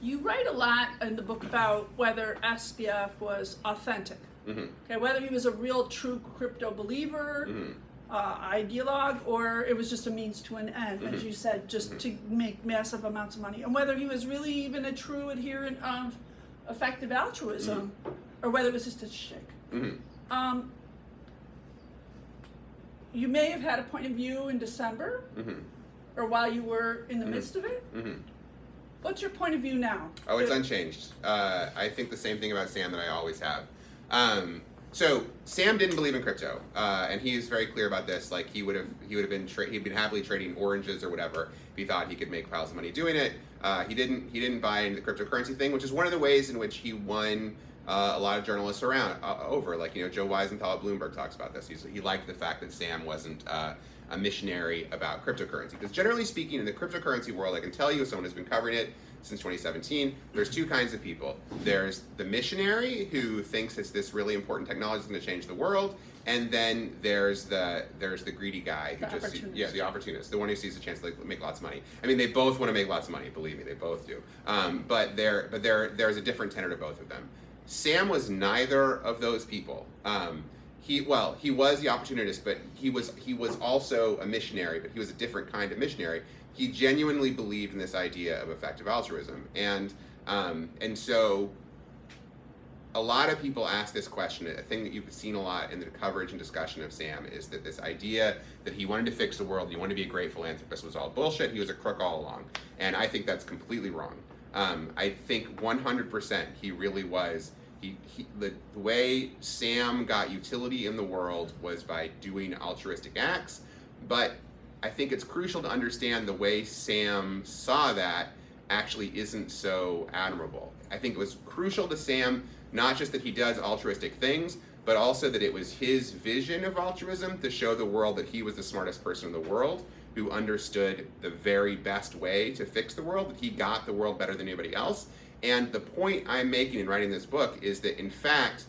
You write a lot in the book about whether SBF was authentic. Okay, whether he was a real, true crypto believer, ideologue, or it was just a means to an end, as you said, just to make massive amounts of money, and whether he was really even a true adherent of effective altruism, or whether it was just a shtick. You may have had a point of view in December, or while you were in the midst of it. What's your point of view now? Oh, it's unchanged. I think the same thing about Sam that I always have. So Sam didn't believe in crypto, and he is very clear about this. Like he'd been happily trading oranges or whatever if he thought he could make piles of money doing it. He didn't buy into the cryptocurrency thing, which is one of the ways in which he won a lot of journalists over. Like Joe Weisenthal at Bloomberg talks about this. He liked the fact that Sam wasn't a missionary about cryptocurrency, because generally speaking, in the cryptocurrency world, I can tell you, as someone who's been covering it since 2017, there's two kinds of people. There's the missionary who thinks it's this really important technology that's going to change the world, and then there's the greedy guy who the opportunist, the one who sees a chance to make lots of money. I mean, they both want to make lots of money, believe me, they both do. But there's a different tenor to both of them. Sam was neither of those people. He was the opportunist, but he was also a missionary, but he was a different kind of missionary. He genuinely believed in this idea of effective altruism, and so a lot of people ask this question. A thing that you've seen a lot in the coverage and discussion of Sam is that this idea that he wanted to fix the world, he wanted to be a great philanthropist, was all bullshit. He was a crook all along, and I think that's completely wrong. I think 100% he really was. The way Sam got utility in the world was by doing altruistic acts, but I think it's crucial to understand the way Sam saw that actually isn't so admirable. I think it was crucial to Sam, not just that he does altruistic things, but also that it was his vision of altruism to show the world that he was the smartest person in the world, who understood the very best way to fix the world, that he got the world better than anybody else. And the point I'm making in writing this book is that, in fact,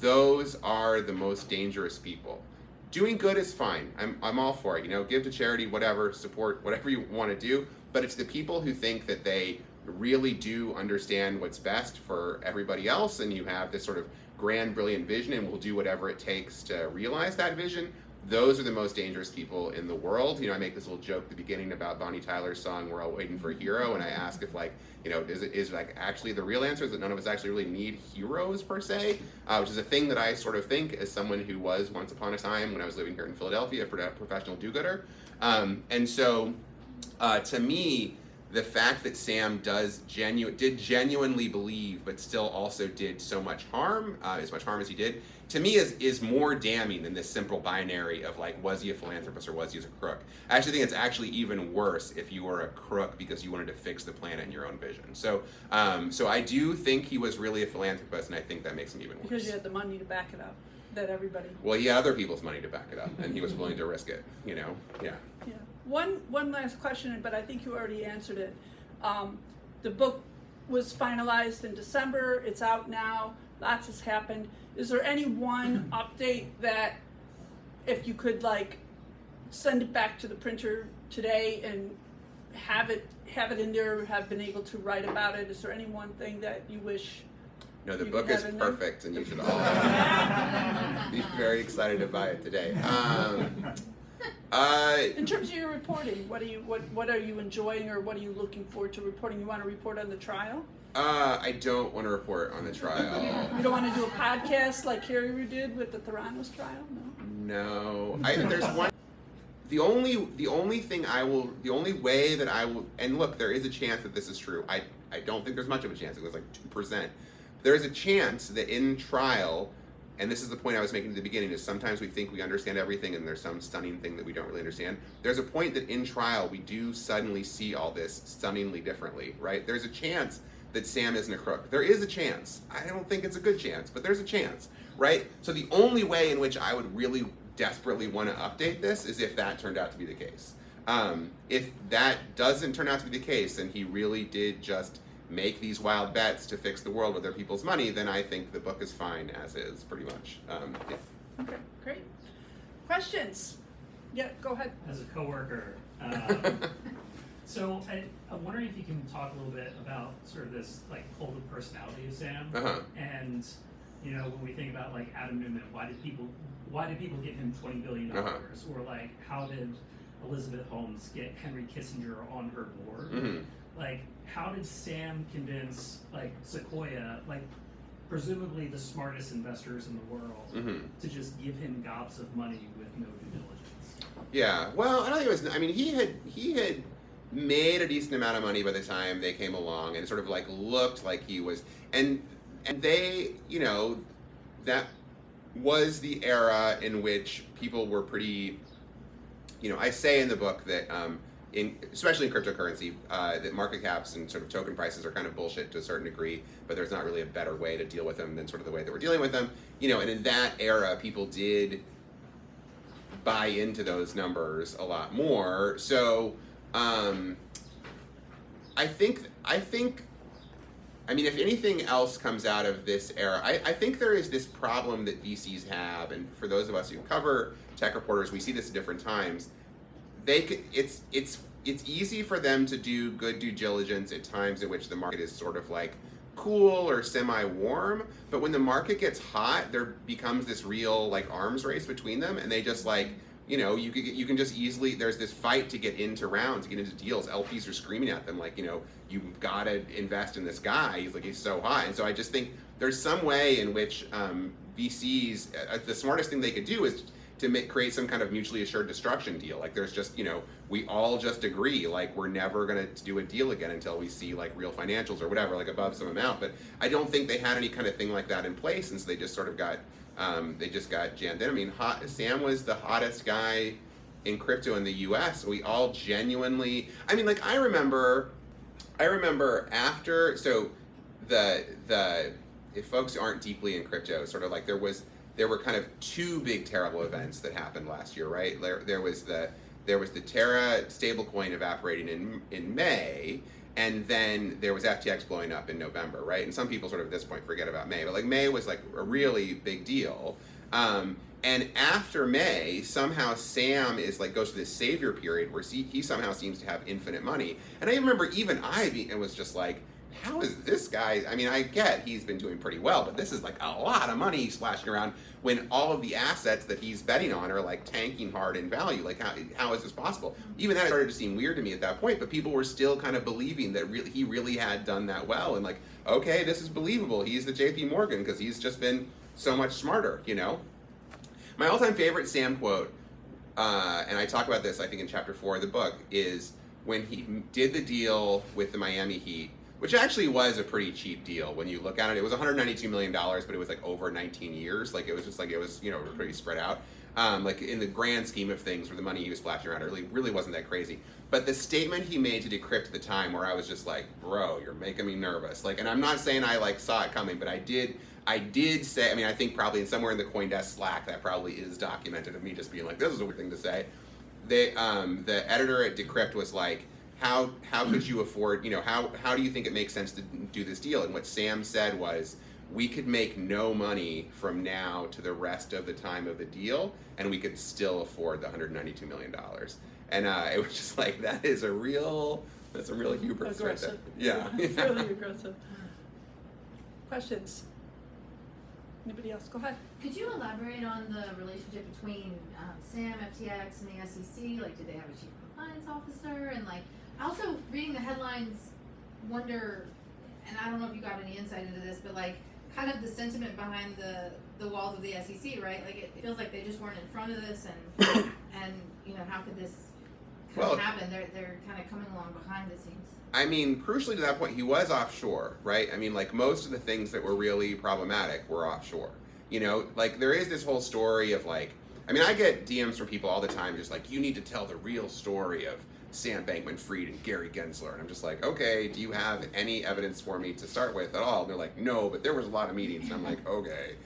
those are the most dangerous people. Doing good is fine. I'm all for it. Give to charity, whatever, support, whatever you want to do. But it's the people who think that they really do understand what's best for everybody else, and you have this sort of grand, brilliant vision and will do whatever it takes to realize that vision. Those are the most dangerous people in the world. I make this little joke at the beginning about Bonnie Tyler's song, We're All Waiting for a Hero, and I ask if is actually the real answer is that none of us actually really need heroes per se, which is a thing that I sort of think as someone who was once upon a time, when I was living here in Philadelphia, a professional do-gooder. And so to me, the fact that Sam did genuinely believe, but still also did so much harm, as much harm as he did, to me is more damning than this simple binary of was he a philanthropist or was he a crook. I actually think it's actually even worse if you were a crook because you wanted to fix the planet in your own vision. So I do think he was really a philanthropist, and I think that makes him even worse. Because you had the money to back it up, that everybody... Well, he had other people's money to back it up, and he was willing to risk it, Yeah. One last question, but I think you already answered it. The book was finalized in December. It's out now. Lots has happened. Is there any one update that, if you could send it back to the printer today and have it in there, have been able to write about it? Is there any one thing that you wish? No, the book is perfect, and you should all be very excited to buy it today. In terms of your reporting, what are you enjoying, or what are you looking forward to reporting? You want to report on the trial? I don't want to report on the trial. You don't want to do a podcast like Carrie did with the Theranos trial? No. There's one. The only way that I will, and look, there is a chance that this is true. I don't think there's much of a chance. It was 2%. There's a chance that in trial, and this is the point I was making at the beginning, is sometimes we think we understand everything and there's some stunning thing that we don't really understand. There's a point that in trial we do suddenly see all this stunningly differently, right? There's a chance that Sam isn't a crook. There is a chance. I don't think it's a good chance, but there's a chance, right? So the only way in which I would really desperately want to update this is if that turned out to be the case. If that doesn't turn out to be the case, and he really did just make these wild bets to fix the world with other people's money, then I think the book is fine as is, pretty much. Yeah. Okay, great. Questions? Yeah, go ahead. As a coworker, So I'm wondering if you can talk a little bit about sort of this like cult of personality of Sam, and when we think about like Adam Newman, why did people give him $20 billion, or like how did Elizabeth Holmes get Henry Kissinger on her board? Like how did Sam convince like Sequoia, like presumably the smartest investors in the world, to just give him gobs of money with no due diligence? Yeah, well, I don't think it was. I mean, he had made a decent amount of money by the time they came along, and it sort of like looked like he was, and they, that was the era in which people were pretty, I say in the book that especially in cryptocurrency, that market caps and sort of token prices are kind of bullshit to a certain degree, but there's not really a better way to deal with them than sort of the way that we're dealing with them, and in that era, people did buy into those numbers a lot more. So I think I mean, if anything else comes out of this era, I think there is this problem that VCs have, and for those of us who cover tech reporters, we see this at different times. It's easy for them to do good due diligence at times in which the market is sort of like cool or semi-warm, but when the market gets hot, there becomes this real like arms race between them, and they just like, you can just easily, there's this fight to get into rounds, to get into deals. LPs are screaming at them like, you gotta invest in this guy. He's so hot. And so I just think there's some way in which VCs, the smartest thing they could do is to create some kind of mutually assured destruction deal. Like there's just, we all just agree, like we're never gonna do a deal again until we see like real financials or whatever, like above some amount. But I don't think they had any kind of thing like that in place, and so they just sort of got, they just got jammed in. I mean, Sam was the hottest guy in crypto in the U.S. We all genuinely, I mean, like I remember after, so if folks aren't deeply in crypto, sort of like there were kind of two big terrible events that happened last year, right? There was the Terra stablecoin evaporating in May, and then there was FTX blowing up in November, right? And some people sort of at this point forget about May, but like May was like a really big deal. And after May, somehow Sam goes through this savior period where he somehow seems to have infinite money. And I remember even it was just like, how is this guy? I mean, I get he's been doing pretty well, but this is like a lot of money splashing around when all of the assets that he's betting on are like tanking hard in value. Like, how is this possible? Even that started to seem weird to me at that point, but people were still kind of believing that he really had done that well. And like, okay, this is believable. He's the JP Morgan because he's just been so much smarter, My all-time favorite Sam quote, and I talk about this, I think, in chapter 4 of the book, is when he did the deal with the Miami Heat, which actually was a pretty cheap deal when you look at it. It was $192 million, but it was like over 19 years. Like it was just like, it was, pretty spread out. Like in the grand scheme of things, for the money he was splashing around, it really wasn't that crazy. But the statement he made to Decrypt at the time, where I was just like, bro, you're making me nervous. Like, and I'm not saying I like saw it coming, but I did say, I mean, I think probably somewhere in the CoinDesk Slack that probably is documented of me just being like, this is a weird thing to say. The editor at Decrypt was like, how could you afford, how do you think it makes sense to do this deal? And what Sam said was, we could make no money from now to the rest of the time of the deal, and we could still afford the $192 million. And it was just like, that's a real hubris aggressive. Right there. Yeah. Really aggressive. Questions? Anybody else? Go ahead. Could you elaborate on the relationship between Sam, FTX, and the SEC? Like, did they have a chief compliance officer? And like, also reading the headlines, wonder, and I don't know if you got any insight into this, but like, kind of the sentiment behind the walls of the SEC, right? Like, it feels like they just weren't in front of this, and how could this kind of happen? They're kind of coming along behind, it seems. I mean, crucially to that point, he was offshore, right? I mean, like, most of the things that were really problematic were offshore. Like, there is this whole story of, like, I mean, I get DMs from people all the time just like, you need to tell the real story of Sam Bankman-Fried and Gary Gensler. And I'm just like, okay, do you have any evidence for me to start with at all? And they're like, no, but there was a lot of meetings. And I'm like, okay,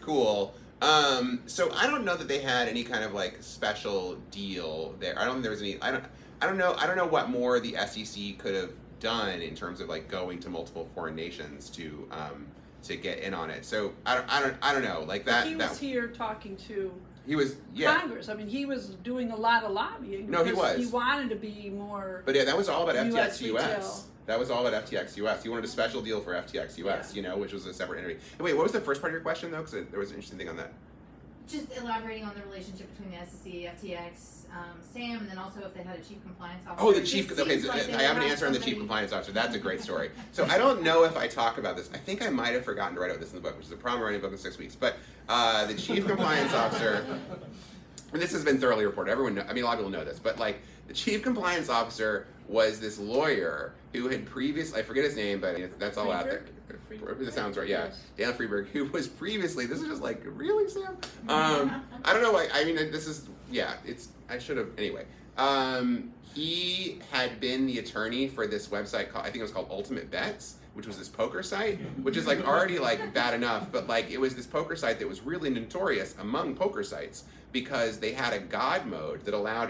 cool. So I don't know that they had any kind of, like, special deal there. I don't think there was any, I don't know what more the SEC could have done in terms of like going to multiple foreign nations to get in on it. So I don't know, like that. He was here talking to He was, yeah. Congress. I mean, he was doing a lot of lobbying. No, he because was. He wanted to be more. But yeah, that was all about US FTX US. retail. That was all about FTX US. He wanted a special deal for FTX US, which was a separate entity. And wait, what was the first part of your question though? Because there was an interesting thing on that. Just elaborating on the relationship between the SEC, FTX, Sam, and then also if they had a chief compliance officer. Oh, the It chief. just Okay, seems so like they I have an would answer on the chief compliance officer. That's a great story. So I don't know if I talk about this. I think I might have forgotten to write about this in the book, which is a problem of writing a book in 6 weeks. But the chief compliance officer. And this has been thoroughly reported. Everyone, a lot of people know this, but like the chief compliance officer was this lawyer who had previously, I forget his name, but that's all out there. That sounds right, yeah. Dan Freeberg, who was previously, this is just like, really, Sam? I don't know why, this is, I should have, anyway. He had been the attorney for this website called, I think it was called Ultimate Bets, which was this poker site, which is like already like bad enough, but like it was this poker site that was really notorious among poker sites because they had a God mode that allowed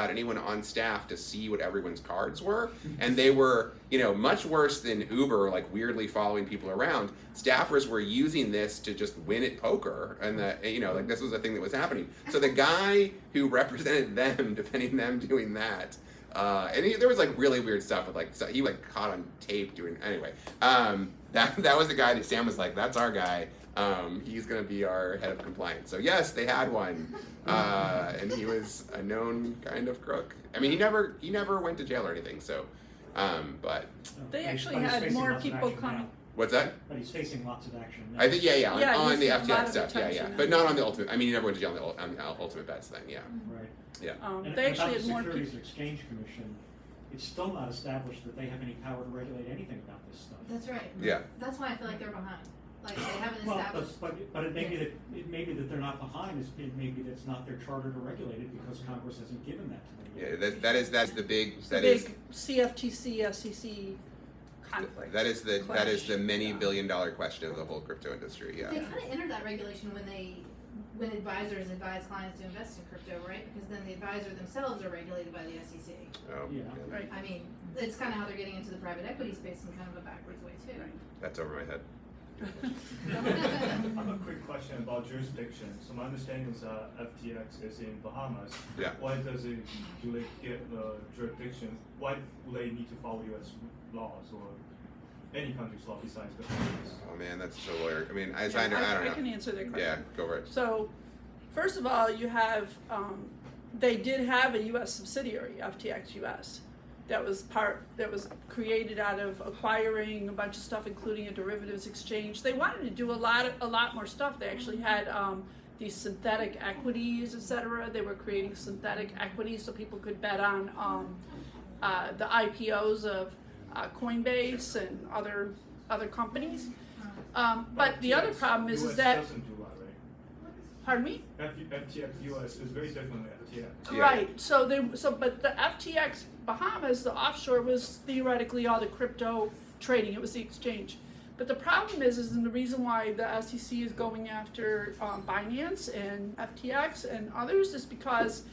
anyone on staff to see what everyone's cards were, and they were much worse than Uber, like weirdly following people around. Staffers were using this to just win at poker, and like this was a thing that was happening. So the guy who represented them, defending them doing that. And there was like really weird stuff with like, so he like caught on tape doing, anyway, that was the guy that Sam was like, that's our guy, he's gonna be our head of compliance. So yes, they had one, and he was a known kind of crook. He never went to jail or anything, so, but. They actually But he's had facing more lots of people action coming. now. What's that? But he's facing lots of action now. I think, on he's the a lot FTX of stuff, attention but now. not on the Ultimate, he never went to jail on the Ultimate Bets thing, yeah. Right. Yeah. And They actually about had more the people. Securities and Exchange Commission, it's still not established that they have any power to regulate anything about this stuff. That's right. Yeah. That's why I feel like they're behind. Like they haven't Well, established. but it may be that they're not behind. It may be that's not their charter to regulate it because Congress hasn't given that to them yet. Yeah, that's the big, The big CFTC, SEC conflict. that is the clash. many Yeah. $billion question of the whole crypto industry, yeah. They kind of entered that regulation when advisors advise clients to invest in crypto, right? Because then the advisor themselves are regulated by the SEC. Oh, Yeah. Right. I mean, it's kind of how they're getting into the private equity space in kind of a backwards way too. Right. That's over my head. I have a quick question about jurisdiction. So my understanding is FTX is in Bahamas. Yeah. Why do they get the jurisdiction? Why do they need to follow U.S. laws or any country's law besides the Bahamas? Oh man, that's such a lawyer. I Yeah, don't I know. can answer that question. Yeah, go for it. So, first of all, you have, they did have a U.S. subsidiary, FTX US, that was created out of acquiring a bunch of stuff, including a derivatives exchange. They wanted to do a lot more stuff. They actually had these synthetic equities, etc. They were creating synthetic equities so people could bet on the IPOs of Coinbase and other companies. But the other problem is US that, doesn't do that, right? pardon me? FTX US is very different than FTX. Yeah. Right. But the FTX Bahamas, the offshore, was theoretically all the crypto trading. It was the exchange. But the problem is and the reason why the SEC is going after Binance and FTX and others is because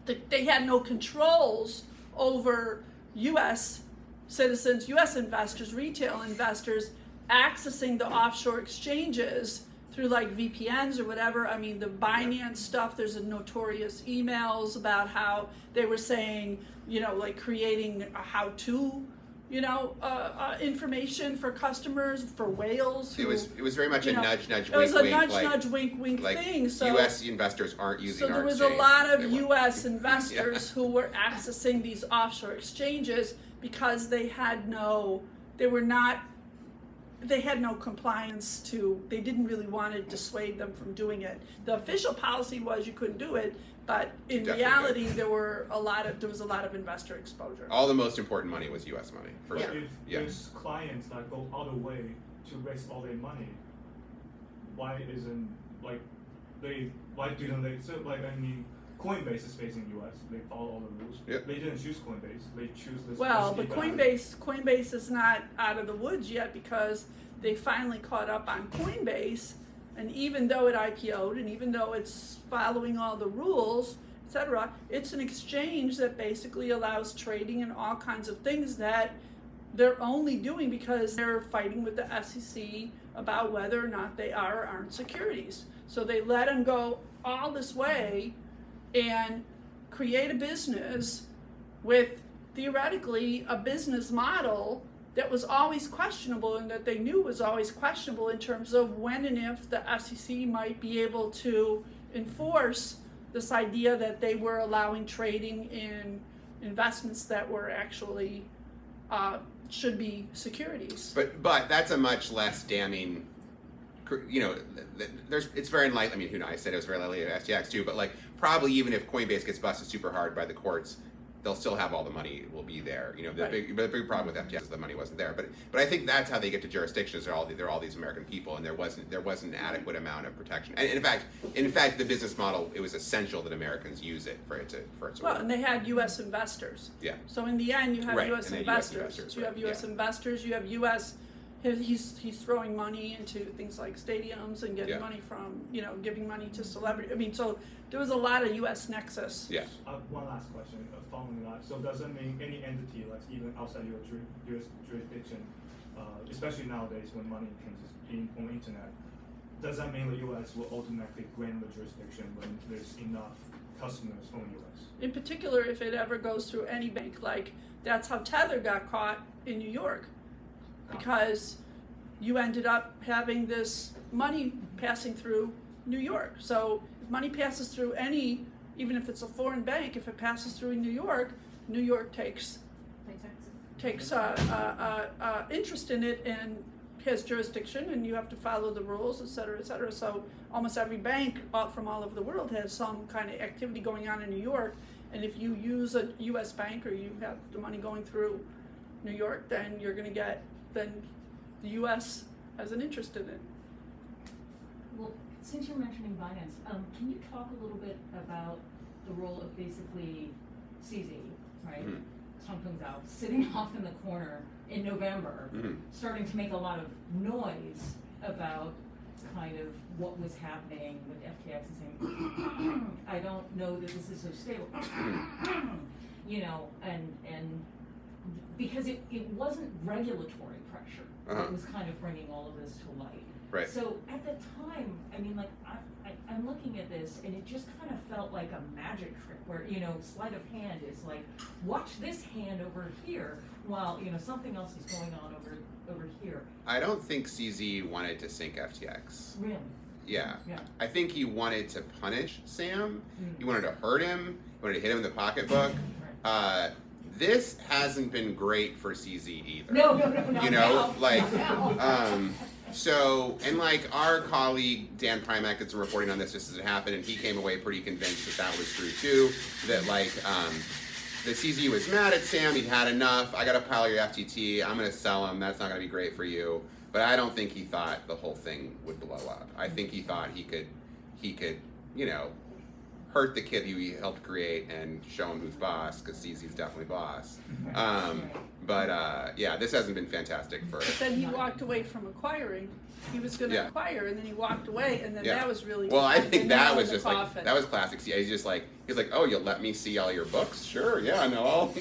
they had no controls over U.S. citizens, U.S. investors, retail investors accessing the offshore exchanges through like VPNs or whatever. The Binance stuff, there's a notorious emails about how they were saying, like creating a how-to, information for customers, for whales. It was very much a nudge, nudge, It was wink, a wink. nudge, wink, wink like thing. So U.S. investors aren't using so our there was a exchange. lot of They weren't. U.S. investors who were accessing these offshore exchanges because they had no compliance they didn't really want to dissuade them from doing it. The official policy was you couldn't do it, but in Definitely reality there was a lot of investor exposure. All the most important money was U.S. money, for Yeah. sure. If Yeah. there's clients that go all the way to raise all their money, why didn't they? So Coinbase is facing U.S. They follow all the rules. Yep. They didn't choose Coinbase. They choose this. Well, risky but value. Coinbase is not out of the woods yet because they finally caught up on Coinbase, and even though it IPO'd and even though it's following all the rules, etc., it's an exchange that basically allows trading and all kinds of things that they're only doing because they're fighting with the SEC about whether or not they are or aren't securities. So they let them go all this way and create a business with theoretically a business model that was always questionable, and that they knew was always questionable in terms of when and if the SEC might be able to enforce this idea that they were allowing trading in investments that were actually should be securities. But that's a much less damning, you know, it's very unlikely, I mean, who knows, I said it was very likely at FTX too, but like probably even if Coinbase gets busted super hard by the courts, they'll still have all the money will be there. You know, the big problem with FTX is the money wasn't there. But I think that's how they get to jurisdictions. They're all these American people, and there wasn't an adequate amount of protection. And in fact, the business model, it was essential that Americans use it for it to Well, work. and they had U.S. investors. Yeah. So in the end, you have Right, U.S. and then investors. You have U.S. yeah. investors. You have U.S. He's throwing money into things like stadiums and getting Yeah. money from, you know, giving money to celebrity. I mean, so there was a lot of U.S. nexus. Yeah. One last question following that. So does that mean any entity, like even outside your jurisdiction, especially nowadays when money is on the internet, does that mean the U.S. will automatically grant the jurisdiction when there's enough customers from the U.S.? In particular, if it ever goes through any bank, like that's how Tether got caught in New York, because you ended up having this money passing through New York. So if money passes through any, even if it's a foreign bank, if it passes through New York takes interest in it and has jurisdiction, and you have to follow the rules, et cetera, et cetera. So almost every bank from all over the world has some kind of activity going on in New York, and if you use a U.S. bank or you have the money going through New York, then you're going to get, then the U.S. has an interest in it. Well, since you're mentioning Binance, can you talk a little bit about the role of basically CZ, right? Mhm. Trump comes out, sitting off in the corner in November, starting to make a lot of noise about kind of what was happening with FTX and saying, I don't know that this is so stable, you know, and because it wasn't regulatory pressure that was kind of bringing all of this to light. Right. So at the time, I mean, like, I'm looking at this, and it just kind of felt like a magic trick where, you know, sleight of hand is like, watch this hand over here while, you know, something else is going on over here. I don't think CZ wanted to sink FTX. Really? Yeah. Yeah. I think he wanted to punish Sam. He wanted to hurt him. He wanted to hit him in the pocketbook. This hasn't been great for CZ either. No. You know, no, like, no. so, and like our colleague Dan Primack did some reporting on this just as it happened, and he came away pretty convinced that was true too. That like, the CZ was mad at Sam. He'd had enough. I got to pile your FTT. I'm going to sell him. That's not going to be great for you. But I don't think he thought the whole thing would blow up. I think he thought he could, you know, hurt the kid who he helped create and show him who's boss, because CZ's definitely boss. But yeah, this hasn't been fantastic for. But then he walked away from acquiring. He was going to acquire, and then he walked away, and then that was really. Well, I think that was just like coffin. that was classic. Yeah, he's like, oh, you'll let me see all your books? Sure, yeah, no,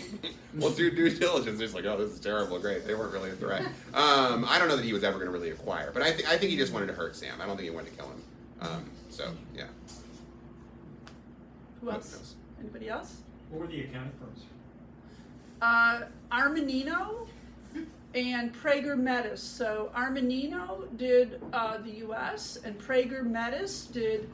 we'll do due diligence. Just like, oh, this is terrible. Great, they weren't really a threat. I don't know that he was ever going to really acquire, but I think he just wanted to hurt Sam. I don't think he wanted to kill him. So yeah. Who else? Anybody else? What were the accounting firms? Armanino and Prager Metis. So Armanino did the U.S. and Prager Metis did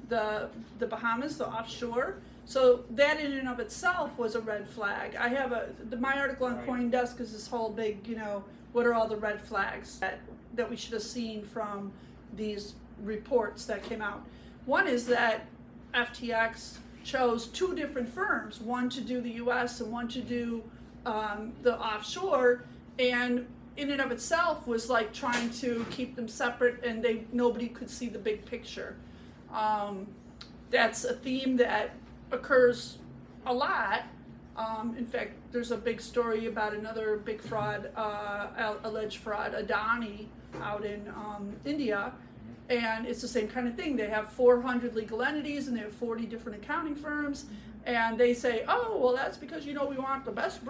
the Bahamas, the offshore. So that in and of itself was a red flag. I have my article on CoinDesk is this whole big, you know, what are all the red flags that we should have seen from these reports that came out. One is that FTX chose two different firms, one to do the U.S. and one to do the offshore, and in and of itself was like trying to keep them separate, and nobody could see the big picture. That's a theme that occurs a lot. In fact, there's a big story about another big fraud, alleged fraud, Adani, out in India. And it's the same kind of thing. They have 400 legal entities and they have 40 different accounting firms. And they say, oh, well, that's because, you know, we want the best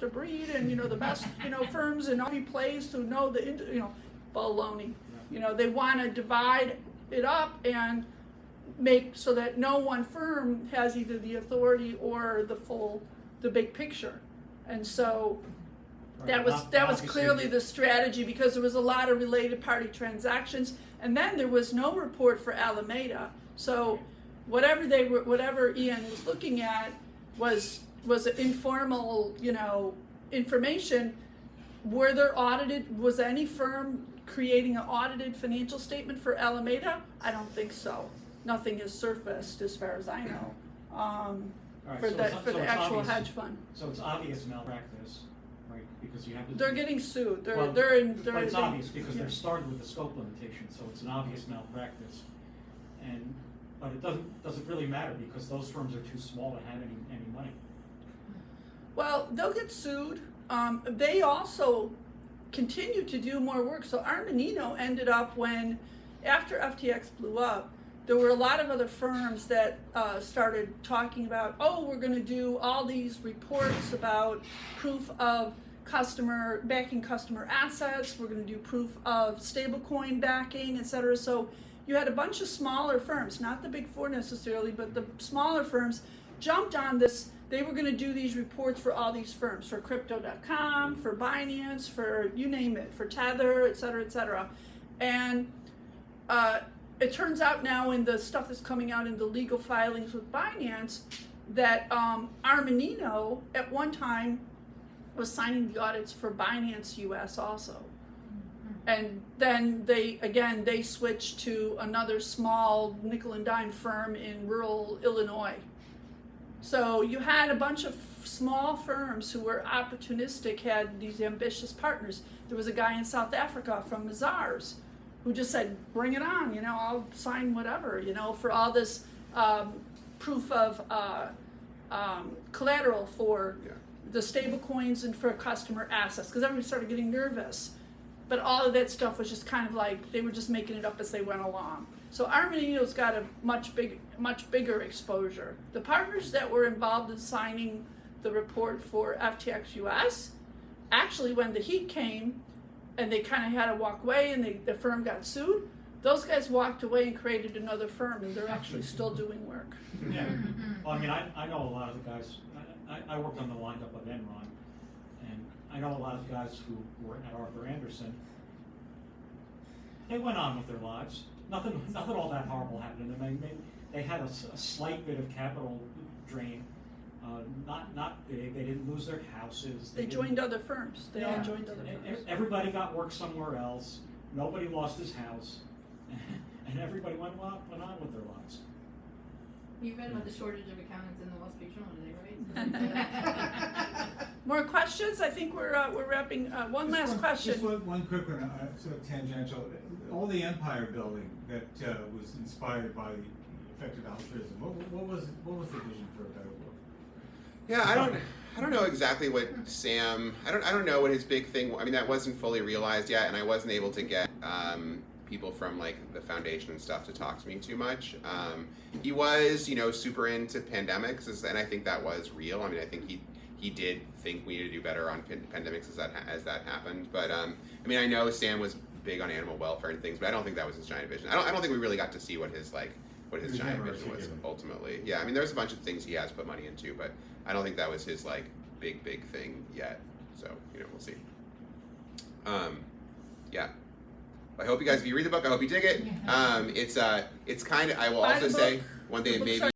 of breed and, you know, the best, you know, firms in every place who know baloney. You know, they want to divide it up and make so that no one firm has either the authority or the big picture. And so that was clearly the strategy, because there was a lot of related party transactions, and then there was no report for Alameda. So whatever Ian was looking at was informal, you know, information. Was any firm creating an audited financial statement for Alameda? I don't think so. Nothing has surfaced as far as I know. For the actual hedge fund. So it's obvious malpractice, right? Because you have to. They're getting sued. But it's obvious because they're started with the scope limitation, so it's an obvious malpractice. But it doesn't really matter because those firms are too small to have any money. Well, they'll get sued. They also continue to do more work. So Armanino ended up after FTX blew up, there were a lot of other firms that started talking about, we're going to do all these reports about proof of backing customer assets. We're going to do proof of stablecoin backing, et cetera. So you had a bunch of smaller firms, not the big four necessarily, but the smaller firms jumped on this. They were going to do these reports for all these firms, for Crypto.com, for Binance, for you name it, for Tether, et cetera, et cetera. And it turns out now in the stuff that's coming out in the legal filings with Binance that Armanino at one time was signing the audits for Binance US also. And then they switched to another small nickel and dime firm in rural Illinois. So you had a bunch of small firms who were opportunistic, had these ambitious partners. There was a guy in South Africa from Mazars who just said, bring it on, you know, I'll sign whatever, you know, for all this proof of collateral for the stable coins and for customer assets, because everybody started getting nervous. But all of that stuff was just kind of like, they were just making it up as they went along. So Armanino's got a much bigger exposure. The partners that were involved in signing the report for FTX US, actually when the heat came and they kind of had to walk away and the firm got sued, those guys walked away and created another firm, and they're actually still doing work. Yeah. Well, I mean, I know a lot of the guys. I worked on the windup of Enron, and I know a lot of the guys who were at Arthur Andersen. They went on with their lives. Nothing all that horrible happened to them. They had a slight bit of capital drain. Not big. They didn't lose their houses. They joined other firms. They all joined other firms. Everybody got work somewhere else. Nobody lost his house, and everybody went on with their lives. You read about the shortage of accountants in the Wall Street Journal today, right? More questions? I think we're wrapping. One last question. Just one quick one, sort of tangential. All the empire building that was inspired by the effective altruism. What was the vision for a better world? Yeah, I don't know exactly what Sam. I don't know what his big thing. I mean, that wasn't fully realized yet, and I wasn't able to get people from like the foundation and stuff to talk to me too much. He was, super into pandemics, and I think that was real. I mean, I think he did think we needed to do better on pandemics as that happened. But I mean, I know Sam was big on animal welfare and things, but I don't think that was his giant vision. I don't think we really got to see what his giant vision was ultimately. Yeah, I mean, there's a bunch of things he has put money into, but I don't think that was his like big thing yet. So we'll see. Yeah. I hope you guys, if you read the book, I hope you dig it. It's kind of. I will also say one thing. Maybe